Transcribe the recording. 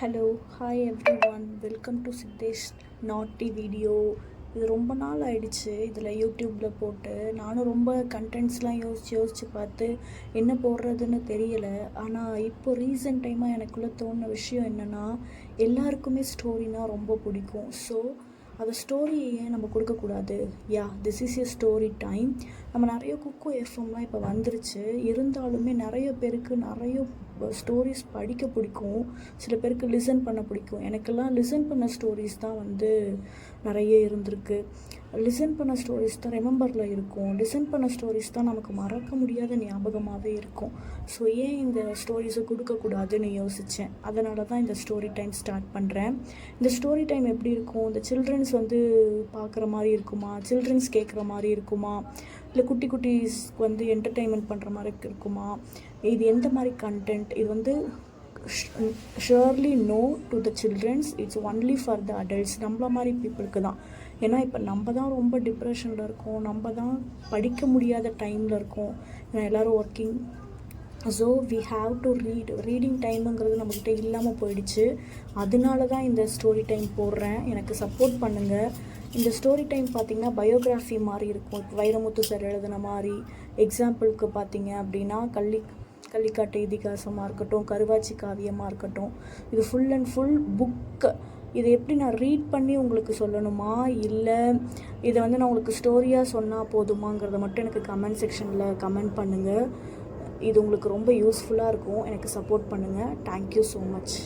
Hello hi every one, welcome to Siddhesh நாட்டி video. இது ரொம்ப நாள் ஆயிடுச்சு இதில் யூடியூப்பில் போட்டு. நானும் ரொம்ப கண்டென்ட்ஸ்லாம் யோசித்து பார்த்து என்ன போடுறதுன்னு தெரியலை. ஆனால் இப்போ ரீசன்ட் டைமாக எனக்குள்ளே தோணுன விஷயம் என்னென்னா, எல்லாருக்குமே ஸ்டோரினால் ரொம்ப பிடிக்கும். ஸோ அந்த ஸ்டோரி ஏன் நம்ம கொடுக்கக்கூடாது? This is a story time. நம்ம நிறைய குக்கு எஃப்எம்லாம் இப்போ வந்துருச்சு. இருந்தாலுமே நிறைய பேருக்கு நிறைய ஸ்டோரிஸ் படிக்க பிடிக்கும், சில பேருக்கு லிசன் பண்ண பிடிக்கும். எனக்கெல்லாம் லிசன் பண்ண ஸ்டோரிஸ் தான் நிறைய இருந்திருக்கு. லிசன் பண்ண ஸ்டோரிஸ் தான் ரிமெம்பரில் இருக்கும். லிசன் பண்ண ஸ்டோரிஸ் தான் நமக்கு மறக்க முடியாத ஞாபகமாகவே இருக்கும். ஸோ ஏன் இந்த ஸ்டோரிஸை கொடுக்கக்கூடாதுன்னு யோசித்தேன். அதனால தான் இந்த ஸ்டோரி டைம் ஸ்டார்ட் பண்ணுறேன். இந்த ஸ்டோரி டைம் எப்படி இருக்கும்? இந்த சில்ட்ரன்ஸ் பார்க்குற மாதிரி இருக்குமா, சில்ட்ரன்ஸ் கேட்குற மாதிரி இருக்குமா, இல்லை குட்டி குட்டீஸ்க்கு என்டர்டெயின்மெண்ட் பண்ணுற மாதிரி இருக்குமா, இது எந்த மாதிரி கண்டென்ட்? இது surely no to the childrens, it's only for the adults. நம்மள மாதிரி பீப்புளுக்கு தான். ஏன்னா இப்போ நம்ம தான் ரொம்ப டிப்ரெஷனில் இருக்கோம், நம்ம தான் படிக்க முடியாத டைமில் இருக்கோம், எல்லோரும் working. So we have to reading டைமுங்கிறது நம்மக்கிட்ட இல்லாமல் போயிடுச்சு. அதனால தான் இந்த ஸ்டோரி டைம் போடுறேன். எனக்கு சப்போர்ட் பண்ணுங்கள். இந்த ஸ்டோரி டைம் பார்த்திங்கன்னா பயோகிராஃபி மாதிரி இருக்கும். இப்போ வைரமுத்து சார் எழுதின மாதிரி. எக்ஸாம்பிளுக்கு பார்த்திங்க அப்படின்னா கள்ளிக்காட்டு இதிகாசமாக இருக்கட்டும், கருவாச்சி காவியமாக இருக்கட்டும், இது ஃபுல் அண்ட் ஃபுல் புக்கு. இதை எப்படி நான் ரீட் பண்ணி உங்களுக்கு சொல்லணுமா, இல்லை இதை நான் உங்களுக்கு ஸ்டோரியாக சொன்னால் போதுமாங்கிறத மட்டும் எனக்கு கமெண்ட் செக்ஷனில் கமெண்ட் பண்ணுங்கள். இது உங்களுக்கு ரொம்ப யூஸ்ஃபுல்லாக இருக்கும். எனக்கு சப்போர்ட் பண்ணுங்கள். Thank you so much.